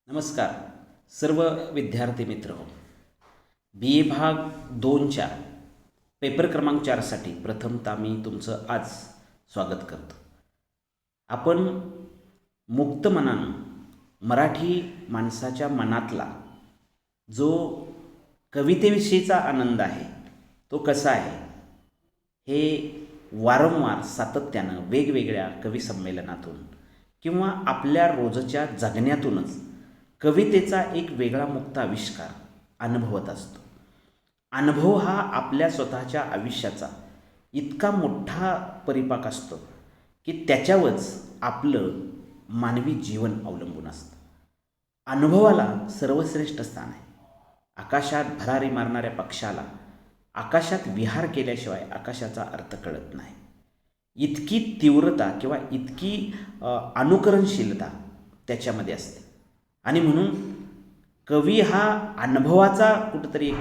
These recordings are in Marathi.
नमस्कार सर्व विद्यार्थी मित्र हो. बी ए भाग 2च्या पेपर क्रमांक 4साठी प्रथमतः मी तुमचं आज स्वागत करतो. आपण मुक्त मनानं मराठी माणसाच्या मनातला जो कवितेविषयीचा आनंद आहे तो कसा आहे हे वारंवार सातत्यानं वेगवेगळ्या कवी संमेलनातून किंवा आपल्या रोजच्या जगण्यातूनच कवितेचा एक वेगळा मुक्त आविष्कार अनुभवत असतो. अनुभव हा आपल्या स्वतःच्या आयुष्याचा इतका मोठा परिपाक असतो की त्याच्यावरच आपलं मानवी जीवन अवलंबून असतं. अनुभवाला सर्वश्रेष्ठ स्थान आहे. आकाशात भरारी मारणाऱ्या पक्षाला आकाशात विहार केल्याशिवाय आकाशाचा अर्थ कळत नाही. इतकी तीव्रता किंवा इतकी अनुकरणशीलता त्याच्यामध्ये असते. आणि म्हणून कवी हा अनुभवाचा कुठंतरी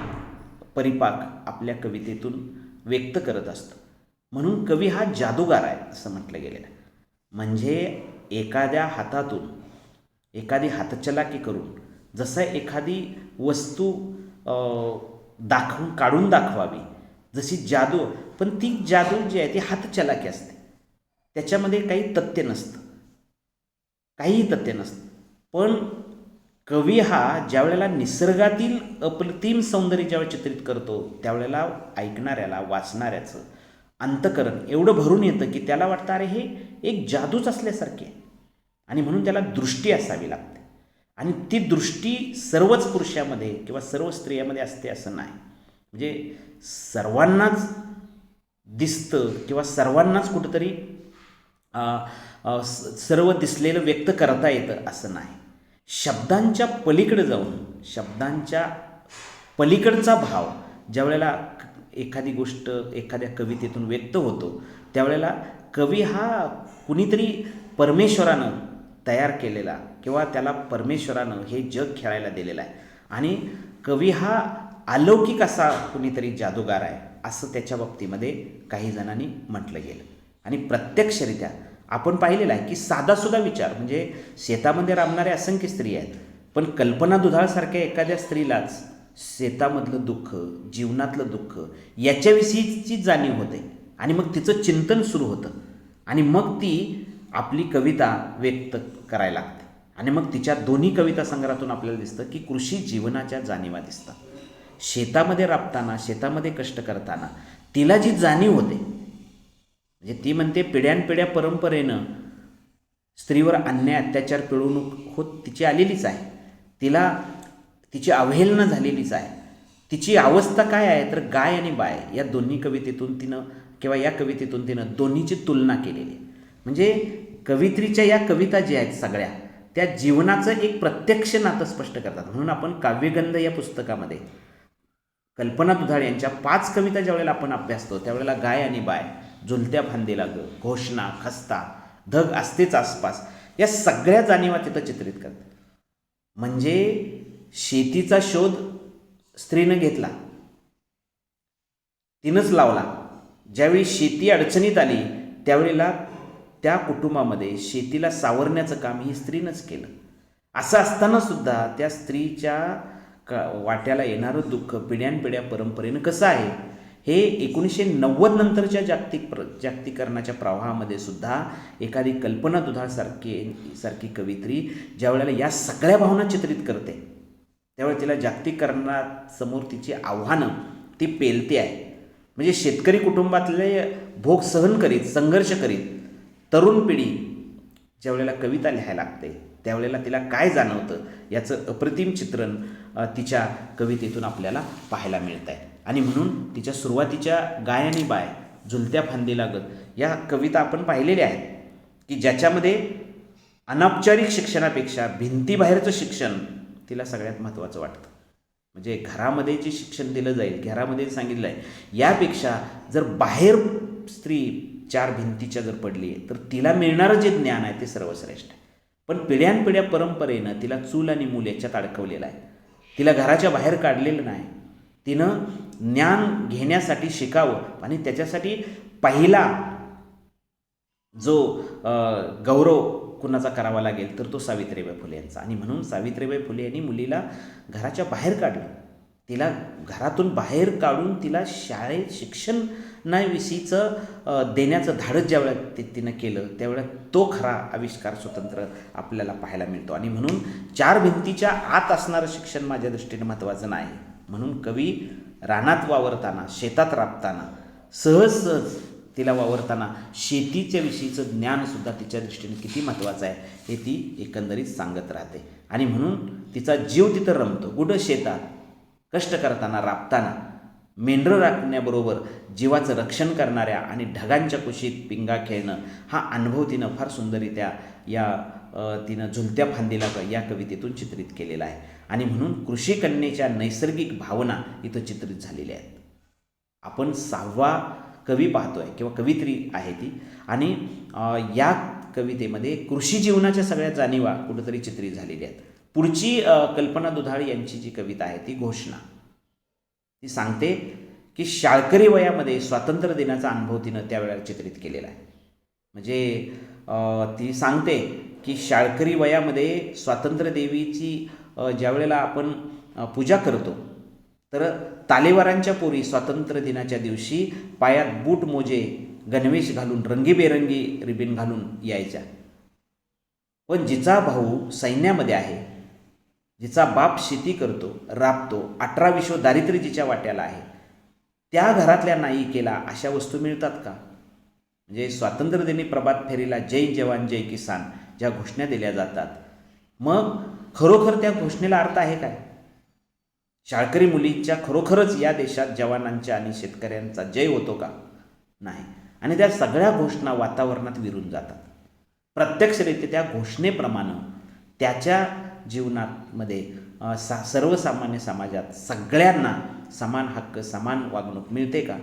परिपाक आपल्या कवितेतून व्यक्त करत असतो. म्हणून कवी हा जादूगार आहे असं म्हटलं गेलेलं आहे. म्हणजे एखाद्या हातातून एखादी हातचलाकी करून जसं एखादी वस्तू काढून दाखवावी जशी जादू, पण ती जादू जी आहे ती हातचलाकी असते. त्याच्यामध्ये काही तथ्य नसतं, काहीही तथ्य नसतं. पण कवी हा ज्यावेळेला निसर्गातील अप्रतिम सौंदर्य ज्यावेळेला चित्रित करतो त्यावेळेला ऐकणाऱ्याला वाचणाऱ्याचं अंतःकरण एवढं भरून येतं की त्याला वाटतं अरे हे एक जादूच असल्यासारखे आहे. आणि म्हणून त्याला दृष्टी असावी लागते. आणि ती दृष्टी सर्वच पुरुषामध्ये किंवा सर्व स्त्रियामध्ये असते असं नाही. म्हणजे सर्वांनाच दिसतं किंवा सर्वांनाच कुठंतरी सर्व दिसलेलं व्यक्त करता येतं असं नाही. शब्दांच्या पलीकडे जाऊन शब्दांच्या पलीकडचा भाव ज्यावेळेला एखादी गोष्ट एखाद्या कवितेतून व्यक्त होतो त्यावेळेला कवी हा कुणीतरी परमेश्वरानं तयार केलेला किंवा त्याला परमेश्वरानं हे जग खेळायला दिलेलं आहे. आणि कवी हा अलौकिक असा कुणीतरी जादूगार आहे असं त्याच्या बाबतीमध्ये काही जणांनी म्हटलं गेलं. आणि प्रत्यक्षरित्या आपण पाहिलेलं आहे की साधासुद्धा विचार म्हणजे शेतामध्ये राबणाऱ्या असंख्य स्त्री आहेत, पण कल्पना दुधाळसारख्या एखाद्या स्त्रीलाच शेतामधलं दुःख, जीवनातलं दुःख याच्याविषयीची जाणीव होते. आणि मग तिचं चिंतन सुरू होतं आणि मग ती आपली कविता व्यक्त करायला लागते. आणि मग तिच्या दोन्ही कविता संग्रहातून आपल्याला दिसतं की कृषी जीवनाच्या जाणीवा दिसतात. शेतामध्ये राबताना, शेतामध्ये कष्ट करताना तिला जी जाणीव होते, म्हणजे ती म्हणते पिढ्यानपिढ्या परंपरेनं स्त्रीवर अन्याय अत्याचार पिळवणूक होत तिची आलेलीच आहे. तिला तिची अवहेलना झालेलीच आहे. तिची अवस्था काय आहे तर गाय आणि बाय या दोन्ही कवितेतून तिनं किंवा या कवितेतून तिनं दोन्हीची तुलना केलेली आहे. म्हणजे कवित्रीच्या या कविता ज्या आहेत सगळ्या त्या जीवनाचं एक प्रत्यक्ष नातं स्पष्ट करतात. म्हणून आपण काव्यगंध या पुस्तकामध्ये कल्पना दुधाळे यांच्या 5 कविता ज्यावेळेला आपण अभ्यासतो त्यावेळेला गाय आणि बाय, झुलत्या फांदीला ग, घोषणा, खस्ता, धग असतेच आसपास या सगळ्या जाणीवा तिथं चित्रित करतात. म्हणजे शेतीचा शोध स्त्रीनं घेतला, तिनंच लावला. ज्यावेळी शेती अडचणीत आली त्यावेळेला त्या कुटुंबामध्ये शेतीला सावरण्याचं काम ही स्त्रीनंच केलं. असं असताना सुद्धा त्या स्त्रीच्या वाट्याला येणारं दुःख पिढ्यानपिढ्या परंपरेनं कसं आहे हे 1990 नंतरच्या जागतिकीकरणाच्या प्रवाहामध्ये सुद्धा एखादी कल्पना दुधाळसारखी कवित्री ज्यावेळेला या सगळ्या भावना चित्रित करते त्यावेळेला तिला जागतिकीकरणासमोर तिची आव्हानं ती पेलते आहे. म्हणजे शेतकरी कुटुंबातले भोग सहन करीत, संघर्ष करीत तरुण पिढी ज्यावेळेला कविता लिहायला लागते त्यावेळेला तिला काय जाणवतं याचं अप्रतिम चित्रण तिच्या कवितेतून आपल्याला पाहायला मिळत आहे. आणि म्हणून तिच्या सुरुवातीच्या गाय आणि बाय, झुलत्या फांदी लागत या कविता आपण पाहिलेल्या आहेत की ज्याच्यामध्ये अनौपचारिक शिक्षणापेक्षा भिंतीबाहेरचं शिक्षण तिला सगळ्यात महत्त्वाचं वाटतं. म्हणजे घरामध्ये जे शिक्षण दिलं जाईल, घरामध्ये सांगितलं आहे यापेक्षा जर बाहेर स्त्री 4 भिंतीच्या जर पडली तर तिला मिळणारं जे ज्ञान आहे ते सर्वश्रेष्ठ आहे. पण पिढ्यानपिढ्या परंपरेनं तिला चूल आणि मूल याच्यात अडकवलेलं आहे. तिला घराच्या बाहेर काढलेलं नाही. तिनं ज्ञान घेण्यासाठी शिकावं आणि त्याच्यासाठी पहिला जो गौरव कुणाचा करावा लागेल तर तो सावित्रीबाई फुले यांचा. आणि म्हणून सावित्रीबाई फुले यांनी मुलीला घराच्या बाहेर काढलं, तिला घरातून बाहेर काढून तिला शाळेत शिक्षणाविषयीचं देण्याचं धाडस ज्यावेळेला तिनं केलं त्यावेळेला तो खरा आविष्कार स्वतंत्र आपल्याला पाहायला मिळतो. आणि म्हणून चार भिंतीच्या आत असणारं शिक्षण माझ्या दृष्टीने महत्त्वाचं नाही. म्हणून कवी रानात वावरताना, शेतात राबताना, सहज सहज तिला वावरताना शेतीच्या विषयीचं ज्ञानसुद्धा तिच्या दृष्टीने किती महत्त्वाचं आहे हे ती एकंदरीत सांगत राहते. आणि म्हणून तिचा जीव तिथं रमतो. गुढं शेतात कष्ट करताना, राबताना, मेंढरं राखण्याबरोबर जीवाचं रक्षण करणाऱ्या आणि ढगांच्या कुशीत पिंगा खेळणं हा अनुभव तिनं फार सुंदररित्या तिनं झुलत्या फांदीला या कवितेतून चित्रित केलेला आहे. आणि म्हणून कृषिकन्येच्या नैसर्गिक भावना इथं चित्रित झालेल्या आहेत. आपण 6वा कवी पाहतोय किंवा कवित्री आहे ती. आणि या कवितेमध्ये कृषी जीवनाच्या सगळ्या जाणीवा कुठंतरी चित्रित झालेल्या आहेत. पुढची कल्पना दुधाळे यांची जी कविता आहे ती घोषणा. ती सांगते की शाळकरी वयामध्ये स्वातंत्र्य दिनाचा अनुभव तिनं त्यावेळेला चित्रित केलेला आहे. म्हणजे ती सांगते की शाळकरी वयामध्ये स्वातंत्र्य देवीची ज्यावेळेला आपण पूजा करतो तर तालेवारांच्या पोरी स्वातंत्र्य दिनाच्या दिवशी पायात बूट मोजे गणवेश घालून रंगीबेरंगी रिबीन घालून यायच्या. पण जिचा भाऊ सैन्यामध्ये आहे, जिचा बाप शेती करतो, राबतो, 18 विश्व दारिद्र्य जिच्या वाट्याला आहे, त्या घरातल्या नायिकेला अशा वस्तू मिळतात का? म्हणजे स्वातंत्र्यदिनी प्रभात फेरीला जय जवान जय किसान ज्या घोषणा दिल्या जातात, मग खरोखर त्या घोषणेला अर्थ आहे काय? शाळकरी मुलींच्या खरोखरच या देशात जवानांच्या आणि शेतकऱ्यांचा जय होतो का? नाही. आणि त्या सगळ्या घोषणा वातावरणात विरून जातात. प्रत्यक्षरित्या त्या घोषणेप्रमाणे त्याच्या जीवनामध्ये सर्वसामान्य समाजात सगळ्यांना समान हक्क, समान वागणूक मिळते का?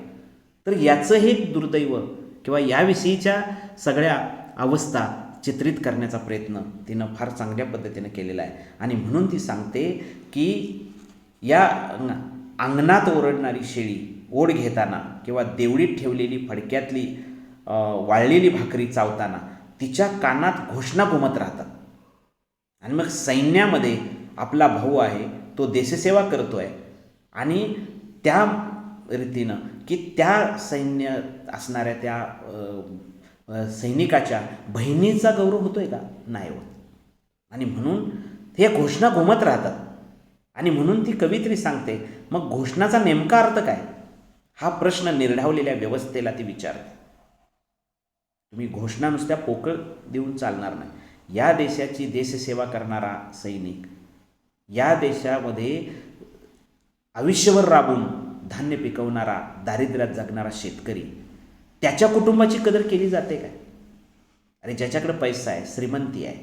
तर याचं हे दुर्दैव किंवा याविषयीच्या सगळ्या अवस्था चित्रित करण्याचा प्रयत्न तिनं फार चांगल्या पद्धतीनं केलेला आहे. आणि म्हणून ती सांगते की या अंगणात ओरडणारी शेळी ओढ घेताना किंवा देवडीत ठेवलेली फडक्यातली वाळलेली भाकरी चावताना तिच्या कानात घोषणा घुमत राहतात. आणि मग सैन्यामध्ये आपला भाऊ आहे, तो देशसेवा करतो आहे आणि त्या रीतीनं की त्या सैन्य असणाऱ्या त्या सैनिकाच्या बहिणीचा गौरव होतो आहे का? नाही होत. आणि म्हणून हे घोषणा घुमत राहतात. आणि म्हणून ती कवित्री सांगते मग घोषणाचा नेमका अर्थ काय? हा प्रश्न निर्ढावलेल्या व्यवस्थेला ती विचारते. तुम्ही घोषणा नुसत्या पोकळ देऊन चालणार नाही. या देशाची देशसेवा करणारा सैनिक, या देशामध्ये आयुष्यभर राबून धान्य पिकवणारा, दारिद्र्यात जगणारा शेतकरी, त्याच्या कुटुंबाची कदर केली जाते काय? अरे ज्याच्याकडे पैसा आहे, श्रीमंती आहे,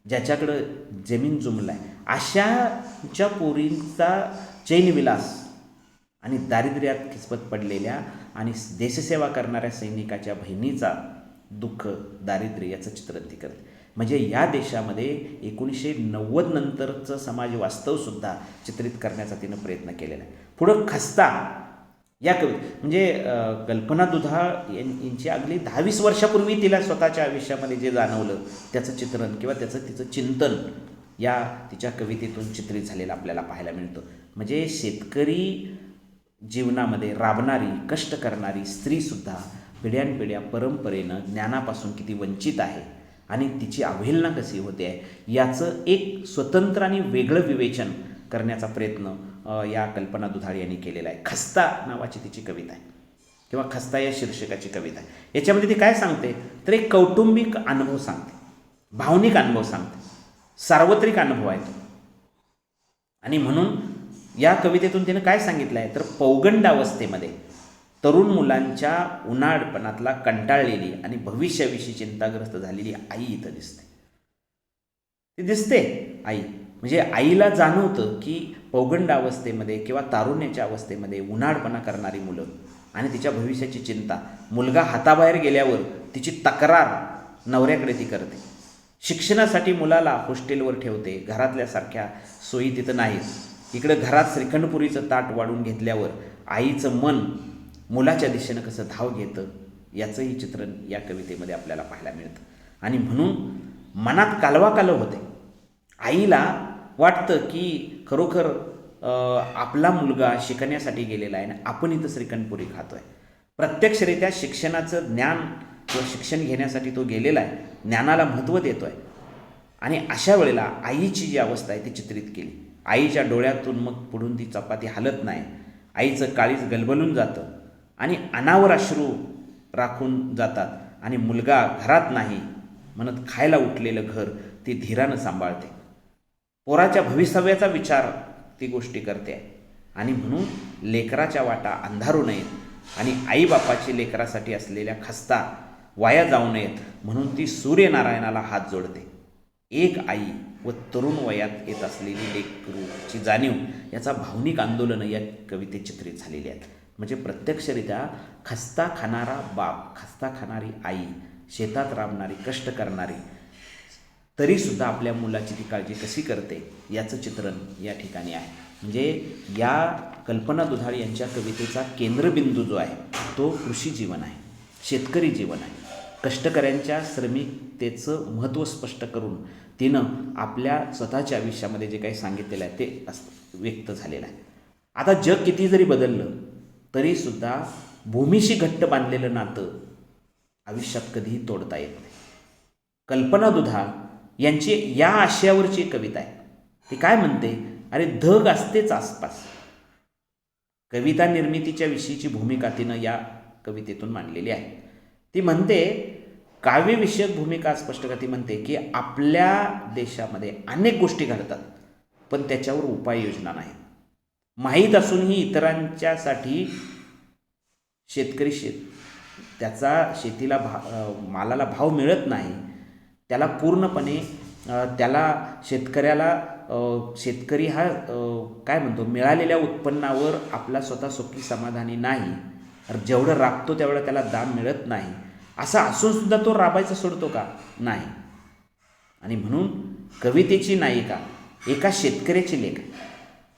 ज्याच्याकडं जमीन जुमला आहे, अशाच्या पोरींचा चैनविलास आणि दारिद्र्यात खिसपत पडलेल्या आणि देशसेवा करणाऱ्या सैनिकाच्या बहिणीचा दुःख, दारिद्र्य याचं चित्रण ती करते. म्हणजे या देशामध्ये 1990 नंतरचं समाज वास्तवसुद्धा चित्रित करण्याचा तिनं प्रयत्न केलेला आहे. पुढं खस्ता या म्हणजे कल्पना दुधाळ यांची अगदी 10-20 वर्षापूर्वी तिला स्वतःच्या आयुष्यामध्ये जे जाणवलं त्याचं चित्रण किंवा तिचं चिंतन या तिच्या कवितेतून चित्रित झालेलं आपल्याला पाहायला मिळतं. म्हणजे शेतकरी जीवनामध्ये राबणारी, कष्ट करणारी स्त्रीसुद्धा पिढ्यानपिढ्या परंपरेनं ज्ञानापासून किती वंचित आहे आणि तिची अवहेलना कशी होते आहे याचं एक स्वतंत्र आणि वेगळं विवेचन करण्याचा प्रयत्न या कल्पना दुधाळे यांनी केलेला आहे. खस्ता नावाची तिची कविता आहे किंवा खस्ता या शीर्षकाची कविता आहे. याच्यामध्ये ती काय सांगते तर एक कौटुंबिक अनुभव सांगते, भावनिक अनुभव सांगते, सार्वत्रिक अनुभव आहे तो. आणि म्हणून या कवितेतून तिनं काय सांगितलं आहे तर पौगंड अवस्थेमध्ये तरुण मुलांच्या उन्हाळपणातला कंटाळलेली आणि भविष्याविषयी चिंताग्रस्त झालेली आई इथं दिसते. ती दिसते आई. म्हणजे आईला जाणवतं की पौगंड अवस्थेमध्ये किंवा तारुण्याच्या अवस्थेमध्ये उन्हाळपणा करणारी मुलं आणि तिच्या भविष्याची चिंता, मुलगा हाताबाहेर गेल्यावर तिची तक्रार नवऱ्याकडे ती करते. शिक्षणासाठी मुलाला हॉस्टेलवर ठेवते, घरातल्यासारख्या सोयी तिथं नाहीत. इकडं घरात श्रीखंडपुरीचं ताट वाढून घेतल्यावर आईचं मन मुलाच्या दिशेनं कसं धाव घेतं याचंही चित्रण या कवितेमध्ये आपल्याला पाहायला मिळतं. आणि म्हणून मनात कालवाकालव होते. आईला वाटतं की खरोखर आपला मुलगा शिकण्यासाठी गेलेला आहे आणि आपण इथं श्रीखंडपुरी खातो आहे. प्रत्यक्षरित्या शिक्षणाचं ज्ञान किंवा शिक्षण घेण्यासाठी तो गेलेला आहे, ज्ञानाला महत्त्व देतो आहे. आणि अशा वेळेला आईची जी अवस्था आहे ती चित्रित केली. आईच्या डोळ्यातून मग पुढून ती चपाती हलत नाही, आईचं काळीज गलबलून जातं आणि अनावर अश्रू राखून जातात आणि मुलगा घरात नाही म्हणत खायला उठलेलं घर ती धीरानं सांभाळते. पोराच्या भवितव्याचा विचार ती गोष्टी करते आणि म्हणून लेकराच्या वाटा अंधारू नयेत आणि आईबापाची लेकरासाठी असलेल्या खस्ता वाया जाऊ नयेत म्हणून ती सूर्यनारायणाला हात जोडते. एक आई व तरुण वयात येत असलेली लेकरूची जाणीव याचा भावनिक आंदोलनं या कवितेत चित्रित झालेली आहेत. म्हणजे प्रत्यक्षरित्या खस्ता खाणारा बाप, खस्ता खाणारी आई, शेतात राबणारी, कष्ट करणारी, तरीसुद्धा आपल्या मुलाची ती काळजी कशी करते याचं चित्रण या ठिकाणी आहे. म्हणजे या कल्पना दुधाळ यांच्या कवितेचा केंद्रबिंदू जो आहे तो कृषी जीवन आहे, शेतकरी जीवन आहे. कष्टकऱ्यांच्या श्रमिकतेचं महत्त्व स्पष्ट करून तिनं आपल्या स्वतःच्या आयुष्यामध्ये जे काही सांगितलेलं आहे ते व्यक्त झालेलं आहे. आता जग किती जरी बदललं तरीसुद्धा भूमीशी घट्ट बांधलेलं नातं आयुष्यात कधीही तोडता येत नाही. कल्पना दुधाळ यांची या आशयावरची कविता आहे. ती काय म्हणते, अरे धग असतेच आसपास. कविता निर्मितीच्या विषयीची भूमिका तिनं या कवितेतून मांडलेली आहे. ती म्हणते, काव्यविषयक भूमिका स्पष्ट करते. म्हणते की आपल्या देशामध्ये अनेक गोष्टी घडतात पण त्याच्यावर उपाययोजना नाहीत. माहीत असूनही इतरांच्यासाठी शेतकरी त्याचा शेतीला मालाला भाव मिळत नाही. त्याला पूर्णपणे त्याला शेतकरी हा काय म्हणतो, मिळालेल्या उत्पन्नावर आपला स्वतः सुखी समाधानी नाही. जेवढं राबतो तेवढं त्याला दाम मिळत नाही. असं असूनसुद्धा तो राबायचं सोडतो का? नाही. आणि म्हणून कवितेची नायिका एका शेतकऱ्याची लेख,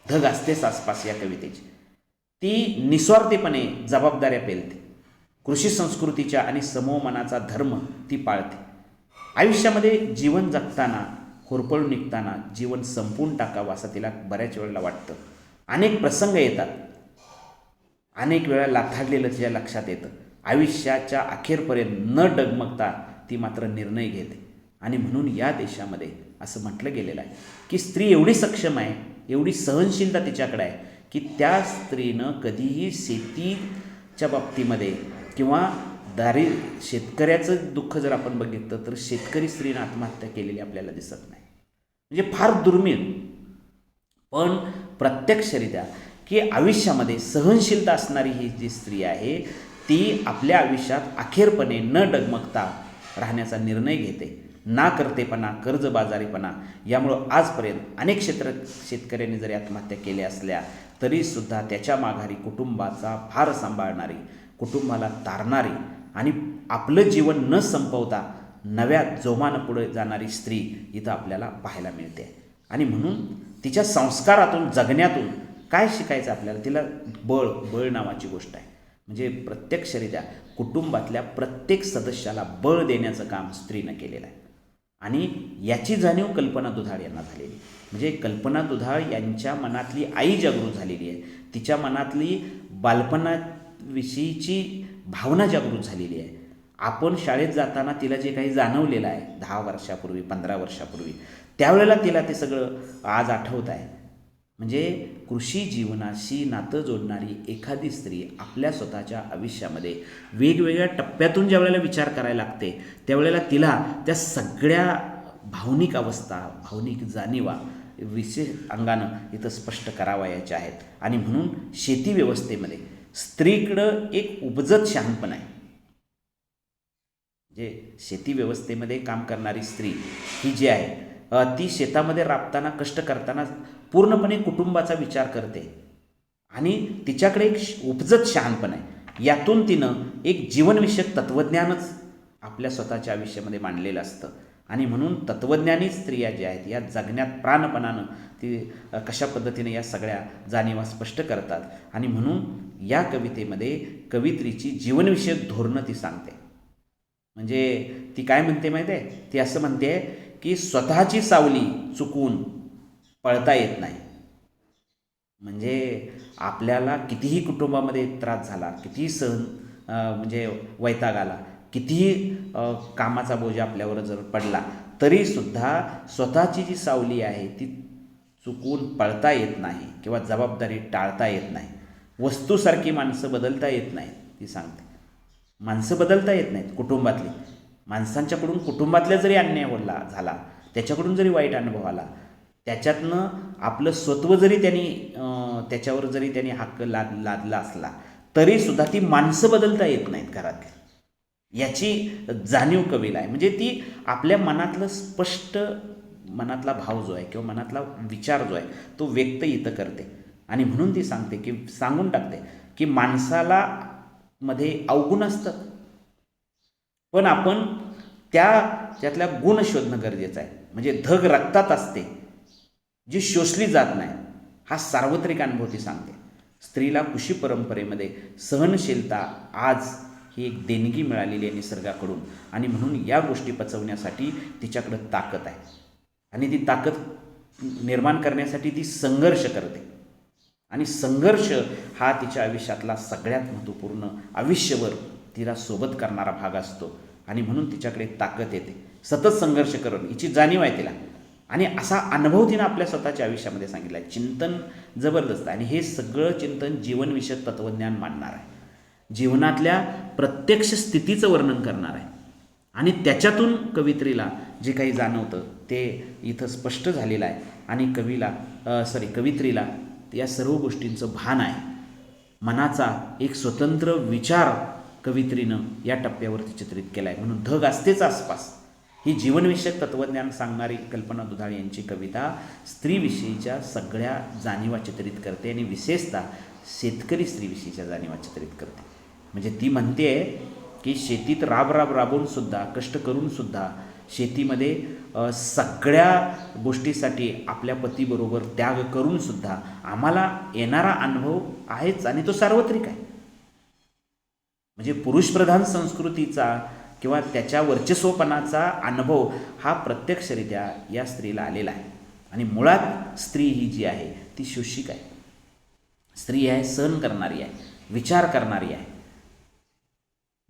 धग असतेच आसपास या कवितेची. ती निस्वार्थीपणे जबाबदाऱ्या पेलते. कृषी संस्कृतीच्या आणि समोमनाचा धर्म ती पाळते. आयुष्यामध्ये जीवन जगताना, होरपळून निघताना जीवन संपून टाकावं असं तिला बऱ्याच वेळेला वाटतं. अनेक प्रसंग येतात, अनेक वेळा लाथाडलेलं तिच्या लक्षात येतं. आयुष्याच्या अखेरपर्यंत न डगमगता ती मात्र निर्णय घेते. आणि म्हणून या देशामध्ये असं म्हटलं गेलेलं आहे की स्त्री एवढी सक्षम आहे, एवढी सहनशीलता तिच्याकडे आहे की त्या स्त्रीनं कधीही शेतीच्या बाबतीमध्ये किंवा शेतकऱ्याचं दुःख जर आपण बघितलं तर शेतकरी स्त्रीनं आत्महत्या केलेली आपल्याला दिसत नाही. म्हणजे फार दुर्मिळ. पण प्रत्यक्षरित्या की आयुष्यामध्ये सहनशीलता असणारी ही जी स्त्री आहे ती आपल्या आयुष्यात अखेरपणे न डगमगता राहण्याचा निर्णय घेते. ना करतेपणा, कर्जबाजारीपणा यामुळं आजपर्यंत अनेक शेतकऱ्यांनी जरी आत्महत्या केल्या असल्या तरीसुद्धा त्याच्या माघारी कुटुंबाचा भार सांभाळणारी, कुटुंबाला तारणारी आणि आपलं जीवन न संपवता नव्या जोमानं पुढे जाणारी स्त्री इथं आपल्याला पाहायला मिळते. आणि म्हणून तिच्या संस्कारातून, जगण्यातून काय शिकायचं आपल्याला? तिला बळ नावाची गोष्ट आहे. म्हणजे प्रत्यक्षरित्या कुटुंबातल्या प्रत्येक सदस्याला बळ देण्याचं काम स्त्रीनं केलेलं आहे. आणि याची जाणीव कल्पना दुधाळ यांना झालेली. म्हणजे कल्पना दुधाळ यांच्या मनातली आई जागृत झालेली आहे. तिच्या मनातली बालपणाविषयीची भावना जागृत झालेली आहे. आपण शाळेत जाताना तिला जे काही जाणवलेलं आहे 10 वर्षापूर्वी, 15 वर्षापूर्वी, त्यावेळेला तिला ते सगळं आज आठवत आहे. म्हणजे कृषी जीवनाशी नातं जोडणारी एखादी स्त्री आपल्या स्वतःच्या आयुष्यामध्ये वेगवेगळ्या टप्प्यातून ज्या वेळेला विचार करायला लागते त्यावेळेला तिला त्या सगळ्या भावनिक अवस्था, भावनिक जाणीवा विशेष अंगानं इथं स्पष्ट करावयाच्या आहेत. आणि म्हणून शेती व्यवस्थेमध्ये स्त्रीकडं एक उपजत शहाणपण आहे. म्हणजे शेती व्यवस्थेमध्ये काम करणारी स्त्री ही जी आहे ती शेतामध्ये राबताना, कष्ट करताना पूर्णपणे कुटुंबाचा विचार करते आणि तिच्याकडे एक उपजत शहाणपण आहे. यातून तिनं एक जीवनविषयक तत्त्वज्ञानच आपल्या स्वतःच्या आयुष्यामध्ये मांडलेलं असतं. आणि म्हणून तत्त्वज्ञानी स्त्रिया ज्या आहेत या जगण्यात प्राणपणानं ती कशा पद्धतीने या सगळ्या जाणीवा स्पष्ट करतात. आणि म्हणून या कवितेमध्ये कवित्रीची जीवनविषयक धोरणं ती सांगते. म्हणजे ती काय म्हणते माहिती आहे? ती असं म्हणते की स्वतःची सावली चुकवून पळता येत नाही. म्हणजे आपल्याला कितीही कुटुंबामध्ये त्रास झाला, कितीही म्हणजे वैताग आला, कितीही कामाचा बोजा आपल्यावर जर पडला, तरीसुद्धा स्वतःची जी सावली आहे ती चुकवून पळता येत नाही किंवा जबाबदारी टाळता येत नाही. वस्तूसारखी माणसं बदलता येत नाहीत, ती सांगते. माणसं बदलता येत नाहीत. कुटुंबातली माणसांच्याकडून कुटुंबातल्या जरी अन्याय झाला, त्याच्याकडून जरी वाईट अनुभव आला, त्याच्यातनं आपलं स्वत्व जरी त्याच्यावर जरी त्यांनी हक्क लादला असला, तरीसुद्धा ती माणसं बदलता येत नाहीत घरातली. याची जाणीव कवीला आहे. म्हणजे ती आपल्या मनातलं स्पष्ट मनातला भाव जो आहे किंवा मनातला विचार जो आहे तो व्यक्त इथं करते. आणि म्हणून ती सांगते की सांगून टाकते की माणसाला मध्ये अवगुण असतात, पण आपण त्यातल्या गुण शोधणं गरजेचं आहे. म्हणजे धग रक्तात असते जी शोषली जात नाही, हा सार्वत्रिक अनुभव ती सांगते. स्त्रीला कृषी परंपरेमध्ये सहनशीलता आज ही एक देणगी मिळालेली आहे निसर्गाकडून, आणि म्हणून या गोष्टी पचवण्यासाठी तिच्याकडं ताकद आहे. आणि ती ताकद निर्माण करण्यासाठी ती संघर्ष करते. आणि संघर्ष हा तिच्या आयुष्यातला सगळ्यात महत्त्वपूर्ण, आयुष्यभर तिला सोबत करणारा भाग असतो. आणि म्हणून तिच्याकडे ताकद येते. सतत संघर्ष करून हिची जाणीव आहे तिला. आणि असा अनुभव तिनं आपल्या स्वतःच्या आयुष्यामध्ये सांगितला आहे. चिंतन जबरदस्त. आणि हे सगळं चिंतन जीवनविषयक तत्त्वज्ञान मांडणार आहे, जीवनातल्या प्रत्यक्ष स्थितीचं वर्णन करणार आहे. आणि त्याच्यातून कवित्रीला जे काही जाणवतं ते इथं स्पष्ट झालेलं आहे. आणि कवित्रीला या सर्व गोष्टींचं भान आहे. मनाचा एक स्वतंत्र विचार कवित्रीनं या टप्प्यावरती चित्रित केला आहे. म्हणून धग असतेच आसपास ही जीवनविषयक तत्त्वज्ञान सांगणारी कल्पना दुधाळ यांची कविता स्त्रीविषयीच्या सगळ्या जाणीवा चित्रित करते. आणि विशेषतः शेतकरी स्त्रीविषयीच्या जाणीवा चित्रित करते. म्हणजे ती म्हणते की शेतीत राबूनसुद्धा, कष्ट करूनसुद्धा, शेतीमध्ये सगळ्या गोष्टीसाठी आपल्या पतीबरोबर त्याग करूनसुद्धा आम्हाला येणारा अनुभव आहेच, आणि तो सार्वत्रिक आहे. म्हणजे पुरुषप्रधान संस्कृतीचा किंवा त्याच्या वर्चस्वपणाचा अनुभव हा प्रत्यक्षरित्या या स्त्रीला आलेला आहे. आणि मुळात स्त्री ही जी आहे ती शोषिक आहे. स्त्री आहे सहन करणारी आहे, विचार करणारी आहे,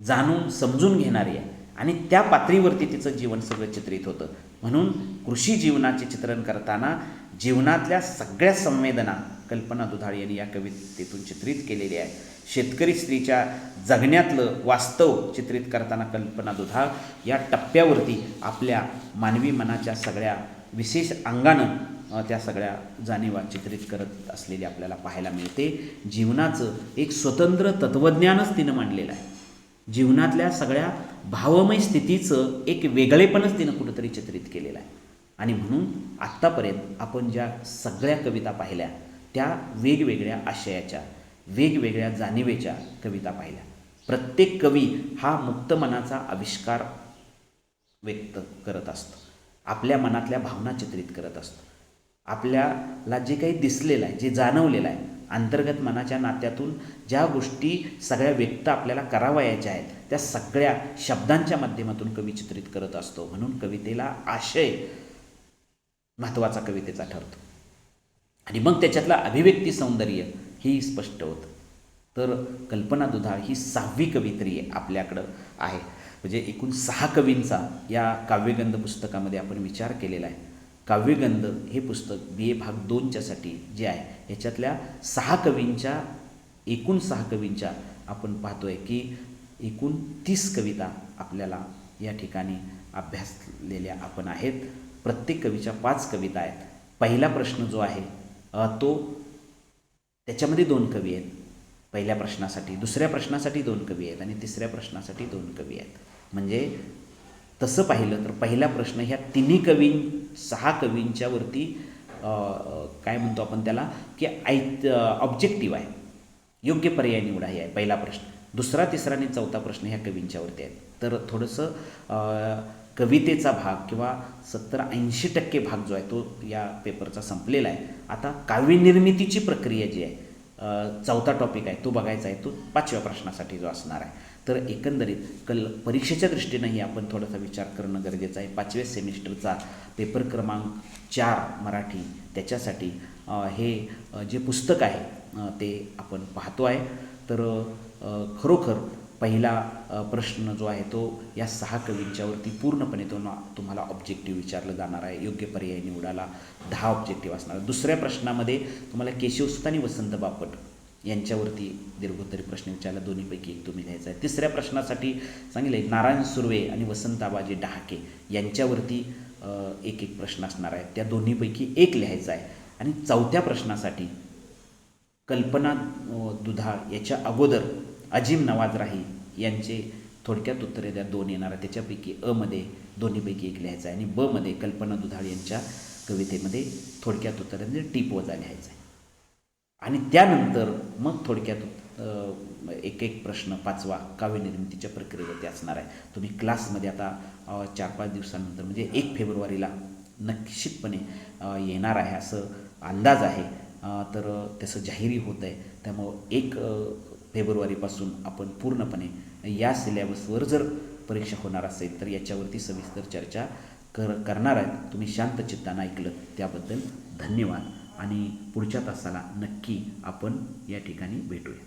जाणून समजून घेणारी आहे. आणि त्या पातळीवरती तिचं जीवन सगळं चित्रित होतं. म्हणून कृषी जीवनाचे चित्रण करताना जीवनातल्या सगळ्या संवेदना कल्पना दुधाळ यांनी या कवितेतून चित्रित केलेली आहे. शेतकरी स्त्रीच्या जगण्यातलं वास्तव चित्रित करताना कल्पना दुधाळ या टप्प्यावरती आपल्या मानवी मनाच्या सगळ्या विशेष अंगानं त्या सगळ्या जाणीवा चित्रित करत असलेली आपल्याला पाहायला मिळते. जीवनाचं एक स्वतंत्र तत्त्वज्ञानच तिनं मांडलेलं आहे. जीवनातल्या सगळ्या भावमय स्थितीचं एक वेगळेपणच तिनं कुठंतरी चित्रित केलेलं आहे. आणि म्हणून आत्तापर्यंत आपण ज्या सगळ्या कविता पाहिल्या त्या वेगवेगळ्या आशयाच्या, वेगवेगळ्या जाणीवेच्या कविता पाहिल्या. प्रत्येक कवी हा मुक्त मनाचा आविष्कार व्यक्त करत असतो, आपल्या मनातल्या भावना चित्रित करत असतो. आपल्याला जे काही दिसलेलं आहे, जे जाणवलेलं आहे, अंतर्गत मनाच्या नात्यातून ज्या गोष्टी सगळ्या व्यक्त आपल्याला करावयाच्या आहेत त्या सगळ्या शब्दांच्या माध्यमातून कवी चित्रित करत असतो. म्हणून कवितेला आशय महत्त्वाचा कवितेचा ठरतो. आणि मग त्याच्यातलं अभिव्यक्ती सौंदर्य ही स्पष्ट होतं. तर कल्पना दुधाळ ही 6वी कवित्री आपल्याकडं आहे. म्हणजे एकूण 6 कवींचा या काव्यगंध पुस्तकामध्ये आपण विचार केलेला आहे. काव्यगंध हे पुस्तक BA भाग 2च्यासाठी जे आहे ह्याच्यातल्या 6 कवींच्या आपण पाहतो आहे की एकूण 30 कविता आपल्याला या ठिकाणी अभ्यासलेल्या आपण आहेत. प्रत्येक कवीच्या 5 कविता आहेत. पहिला प्रश्न जो आहे तो त्याच्यामध्ये 2 कवी आहेत पहिल्या प्रश्नासाठी, दुसऱ्या प्रश्नासाठी 2 कवी आहेत आणि तिसऱ्या प्रश्नासाठी 2 कवी आहेत. म्हणजे तसं पाहिलं तर पहिला प्रश्न ह्या 6 कवींच्या वरती काय म्हणतो आपण त्याला की ऑब्जेक्टिव्ह आहे, योग्य पर्याय निवडा हे आहे पहिला प्रश्न. दुसरा, तिसरा आणि चौथा प्रश्न ह्या कवींच्यावरती आहेत. तर थोडंसं कवितेचा भाग किंवा 70-80% भाग जो आहे तो या पेपरचा संपलेला आहे. आता काव्यनिर्मितीची प्रक्रिया जी आहे, चौथा टॉपिक आहे तो बघायचा आहे, तो 5व्या प्रश्नासाठी जो असणार आहे. तर एकंदरीत परीक्षेच्या दृष्टीनंही आपण थोडासा विचार करणं गरजेचं आहे. 5व्या सेमिस्टरचा पेपर क्रमांक 4 मराठी त्याच्यासाठी हे जे पुस्तक आहे ते आपण पाहतो आहे. तर खरोखर पहिला प्रश्न जो आहे तो या 6 कवींच्यावरती पूर्णपणे तुम्हाला ऑब्जेक्टिव्ह विचारलं जाणार आहे. योग्य पर्याय निवडाला 10 ऑब्जेक्टिव्ह असणार. दुसऱ्या प्रश्नामध्ये तुम्हाला केशवसुत आणि वसंत बापट यांच्यावरती दीर्घोत्तरी प्रश्न विचारला, दोन्हीपैकी एक तुम्ही लिहायचा आहे. तिसऱ्या प्रश्नासाठी सांगितलं आहे नारायण सुर्वे आणि वसंताबाजी डहाके यांच्यावरती एक एक प्रश्न असणार आहे, त्या दोन्हीपैकी एक लिहायचा आहे. आणि चौथ्या प्रश्नासाठी कल्पना दुधाळ याच्या अगोदर अजीम नवाज राही यांचे थोडक्यात उत्तरे द्या 2 येणार आहे, त्याच्यापैकी मध्ये दोन्हीपैकी एक लिहायचं आहे आणि मध्ये कल्पना दुधाळ यांच्या कवितेमध्ये थोडक्यात उत्तरे म्हणजे टीप वजा लिहायचं आहे. आणि त्यानंतर मग थोडक्यात एक एक प्रश्न 5वा काव्यनिर्मितीच्या प्रक्रियेवरती असणार आहे. तुम्ही क्लासमध्ये आता 4-5 दिवसानंतर म्हणजे 1 फेब्रुवारीला निश्चितपणे येणार आहे असं अंदाज आहे. तर त्याचं जाहीरही होत आहे. त्यामुळं 1 फेब्रुवारीपासून आपण पूर्णपणे या सिलेबसवर जर परीक्षा होणार असेल तर याच्यावरती सविस्तर चर्चा करणार आहेत. तुम्ही शांत चित्तानं ऐकलं त्याबद्दल धन्यवाद आणि पुढच्या तासाला नक्की आपण या ठिकाणी भेटूया.